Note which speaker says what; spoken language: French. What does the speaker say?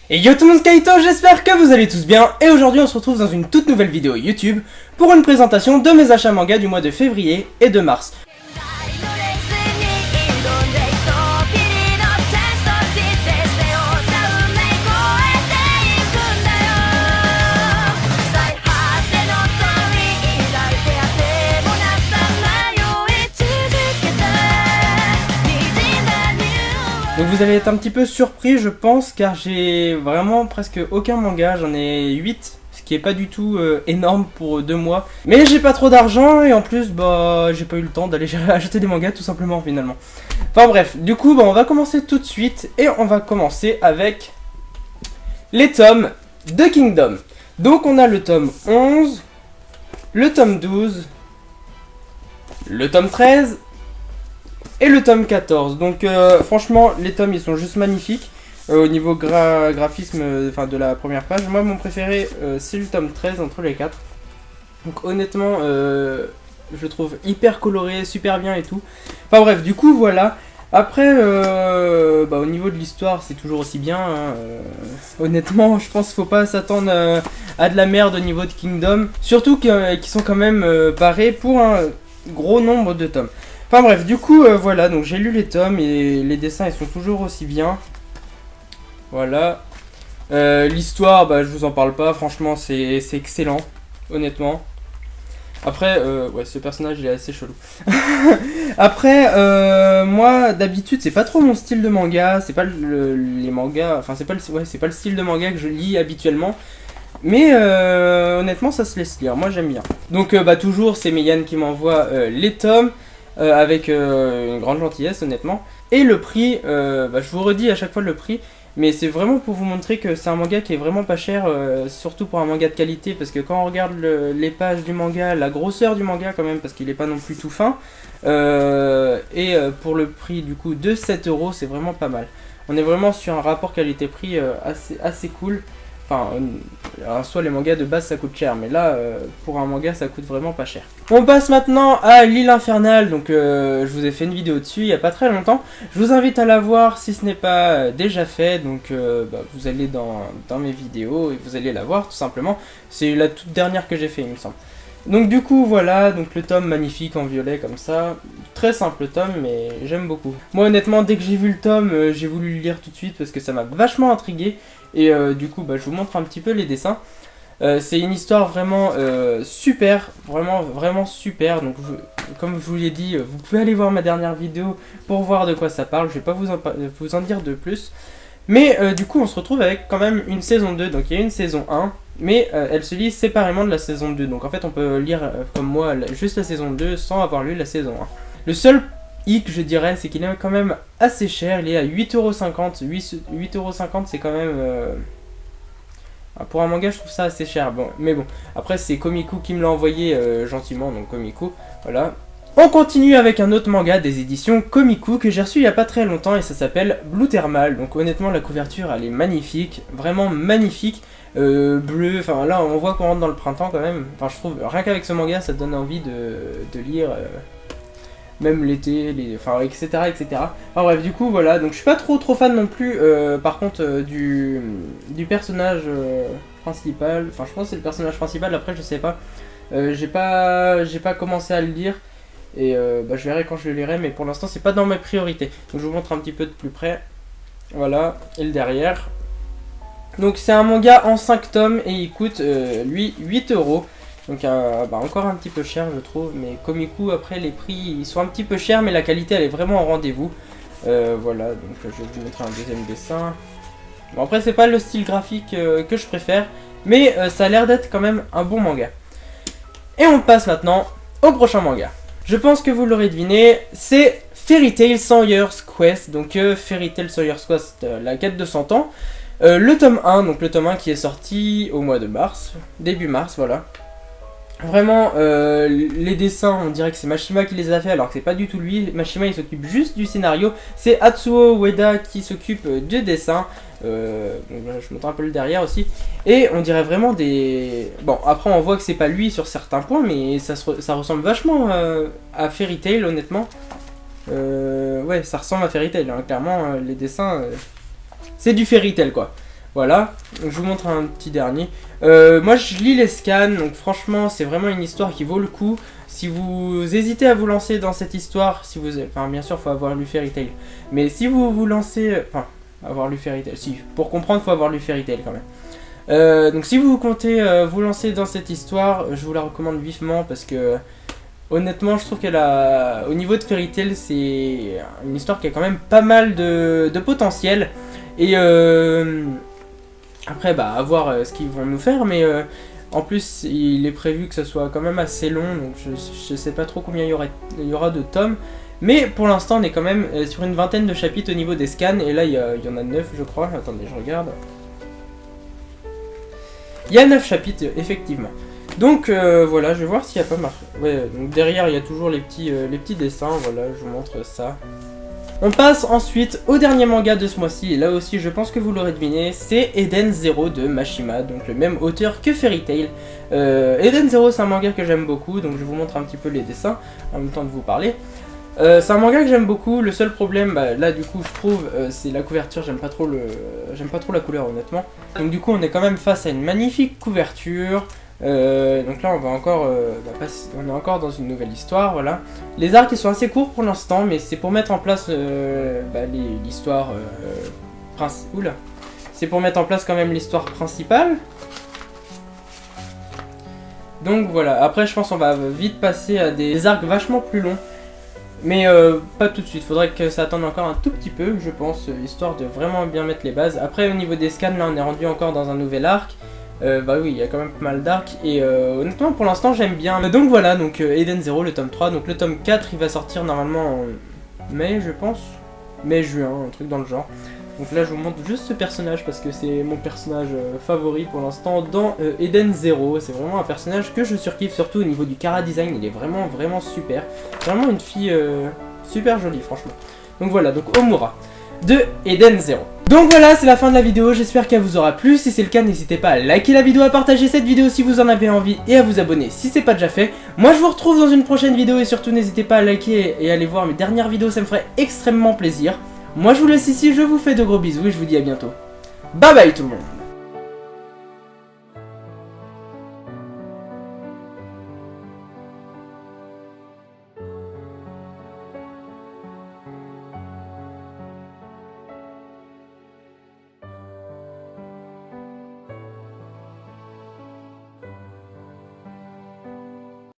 Speaker 1: Et yo tout le monde, Kaito, j'espère que vous allez tous bien, et aujourd'hui on se retrouve dans une toute nouvelle vidéo YouTube pour une présentation de mes achats manga du mois de février et de mars. Donc vous allez être un petit peu surpris je pense, car j'ai vraiment presque aucun manga, j'en ai 8, ce qui est pas du tout énorme pour 2 mois. Mais j'ai pas trop d'argent et en plus bah j'ai pas eu le temps d'aller acheter des mangas tout simplement finalement. Enfin bref, du coup bah, on va commencer tout de suite et on va commencer avec les tomes de Kingdom. Donc on a le tome 11, le tome 12, le tome 13 et le tome 14. Donc franchement les tomes ils sont juste magnifiques au niveau graphisme de la première page. Moi mon préféré c'est le tome 13 entre les 4. Donc honnêtement je le trouve hyper coloré, super bien et tout. Enfin bref, du coup voilà. Après au niveau de l'histoire c'est toujours aussi bien hein. Honnêtement je pense qu'il faut pas s'attendre à de la merde au niveau de Kingdom. Surtout qu'ils sont quand même parés pour un gros nombre de tomes. Enfin bref, du coup voilà, donc j'ai lu les tomes et les dessins ils sont toujours aussi bien. Voilà. L'histoire, bah je vous en parle pas, franchement c'est excellent, honnêtement. Après, ouais ce personnage il est assez chelou. Après, moi d'habitude c'est pas trop mon style de manga, c'est pas les mangas, enfin c'est pas le style de manga que je lis habituellement. Mais honnêtement ça se laisse lire, moi j'aime bien. Donc bah toujours c'est Meian qui m'envoie les tomes. Avec une grande gentillesse honnêtement. Et le prix, je vous redis à chaque fois le prix, mais c'est vraiment pour vous montrer que c'est un manga qui est vraiment pas cher, surtout pour un manga de qualité, parce que quand on regarde les pages du manga, la grosseur du manga quand même, parce qu'il est pas non plus tout fin, pour le prix du coup de 7 €, c'est vraiment pas mal. On est vraiment sur un rapport qualité-prix assez cool. Enfin, soit les mangas de base ça coûte cher, mais là, pour un manga ça coûte vraiment pas cher. On passe maintenant à l'île infernale, donc je vous ai fait une vidéo dessus il y a pas très longtemps. Je vous invite à la voir si ce n'est pas déjà fait, donc vous allez dans mes vidéos et vous allez la voir tout simplement. C'est la toute dernière que j'ai fait il me semble. Donc du coup voilà, donc le tome magnifique en violet comme ça, très simple tome mais j'aime beaucoup. Moi honnêtement dès que j'ai vu le tome, j'ai voulu le lire tout de suite parce que ça m'a vachement intrigué. Et du coup je vous montre un petit peu les dessins. C'est une histoire vraiment super, vraiment super. Donc comme je vous l'ai dit, vous pouvez aller voir ma dernière vidéo pour voir de quoi ça parle. Je vais pas vous en dire de plus. Mais du coup on se retrouve avec quand même une saison 2, donc il y a une saison 1. Mais elle se lit séparément de la saison 2. Donc en fait on peut lire comme moi juste la saison 2 sans avoir lu la saison 1. Le seul hic je dirais c'est qu'il est quand même assez cher. Il est à 8,50 €. 8,50 € c'est quand même... pour un manga je trouve ça assez cher. Bon, mais bon, après c'est Komiku qui me l'a envoyé gentiment. Donc Komiku, voilà. On continue avec un autre manga des éditions Komiku que j'ai reçu il y a pas très longtemps et ça s'appelle Blue Thermal. Donc honnêtement la couverture elle est magnifique, vraiment magnifique. Bleu, enfin là on voit qu'on rentre dans le printemps quand même. Enfin je trouve, rien qu'avec ce manga ça donne envie de lire même l'été, enfin etc. Enfin bref du coup voilà, donc je suis pas trop fan non plus par contre du personnage principal. Enfin je pense que c'est le personnage principal, après je sais pas. J'ai pas commencé à le lire. Et je verrai quand je le lirai, mais pour l'instant c'est pas dans mes priorités. Donc je vous montre un petit peu de plus près. Voilà, et le derrière. Donc c'est un manga en 5 tomes et il coûte lui 8 €. Donc encore un petit peu cher je trouve, mais Komiku après les prix ils sont un petit peu chers mais la qualité elle est vraiment au rendez-vous. Voilà, donc je vais vous montrer un deuxième dessin. Bon après c'est pas le style graphique que je préfère, mais ça a l'air d'être quand même un bon manga. Et on passe maintenant au prochain manga. Je pense que vous l'aurez deviné, c'est Fairy Tail Sawyer's Quest. Donc Fairy Tail Sawyer's Quest, la quête de 100 ans. Le tome 1, donc le tome 1 qui est sorti au mois de mars, début mars, voilà. Vraiment, les dessins, on dirait que c'est Mashima qui les a fait alors que c'est pas du tout lui. Mashima il s'occupe juste du scénario. C'est Atsuo Ueda qui s'occupe du dessin. Je montre un peu le derrière aussi. Et on dirait vraiment des... Bon, après on voit que c'est pas lui sur certains points, mais ça ressemble vachement à Fairy Tail honnêtement. Ouais, ça ressemble à Fairy Tail, hein. Clairement les dessins... c'est du Fairy Tail quoi. Voilà, donc je vous montre un petit dernier. Moi je lis les scans, donc franchement c'est vraiment une histoire qui vaut le coup. Si vous hésitez à vous lancer dans cette histoire, si vous, enfin bien sûr faut avoir lu Fairy Tail, mais si vous vous lancez, enfin avoir lu Fairy Tail, si pour comprendre faut avoir lu Fairy Tail quand même. Donc si vous comptez vous lancer dans cette histoire, je vous la recommande vivement parce que honnêtement je trouve qu'elle a, au niveau de Fairy Tail c'est une histoire qui a quand même pas mal de potentiel et après, bah, à voir ce qu'ils vont nous faire, mais en plus, il est prévu que ce soit quand même assez long, donc je sais pas trop combien il y aura de tomes. Mais pour l'instant, on est quand même sur une vingtaine de chapitres au niveau des scans, et là, il y en a 9, je crois. Attendez, je regarde. Il y a 9 chapitres, effectivement. Donc, voilà, je vais voir s'il n'y a pas marqué. Ouais, donc derrière, il y a toujours les petits dessins, voilà, je vous montre ça. On passe ensuite au dernier manga de ce mois-ci, et là aussi je pense que vous l'aurez deviné, c'est Eden Zero de Mashima, donc le même auteur que Fairy Tail. Eden Zero c'est un manga que j'aime beaucoup, donc je vous montre un petit peu les dessins en même temps de vous parler. C'est un manga que j'aime beaucoup, le seul problème, bah, là du coup je trouve, c'est la couverture, j'aime pas trop la couleur honnêtement. Donc du coup on est quand même face à une magnifique couverture. Donc là on va encore on est encore dans une nouvelle histoire, voilà. Les arcs ils sont assez courts pour l'instant, mais c'est pour mettre en place l'histoire principale. C'est pour mettre en place quand même l'histoire principale. Donc voilà, après je pense qu'on va vite passer à des arcs vachement plus longs. Mais pas tout de suite, faudrait que ça attende encore un tout petit peu, je pense, histoire de vraiment bien mettre les bases. Après au niveau des scans, là on est rendu encore dans un nouvel arc. Bah oui, il y a quand même pas mal d'arcs et honnêtement pour l'instant j'aime bien. Donc voilà, donc Eden Zero, le tome 3, donc le tome 4 il va sortir normalement en mai je pense, mai-juin, un truc dans le genre. Donc là je vous montre juste ce personnage parce que c'est mon personnage favori pour l'instant dans Eden Zero. C'est vraiment un personnage que je surkiffe, surtout au niveau du chara design, il est vraiment super. Vraiment une fille super jolie franchement. Donc voilà, donc Omura de Eden Zero. Donc voilà, c'est la fin de la vidéo, j'espère qu'elle vous aura plu. Si c'est le cas, n'hésitez pas à liker la vidéo, à partager cette vidéo si vous en avez envie et à vous abonner si c'est pas déjà fait. Moi je vous retrouve dans une prochaine vidéo et surtout n'hésitez pas à liker et à aller voir mes dernières vidéos, ça me ferait extrêmement plaisir. Moi je vous laisse ici, je vous fais de gros bisous et je vous dis à bientôt. Bye bye tout le monde.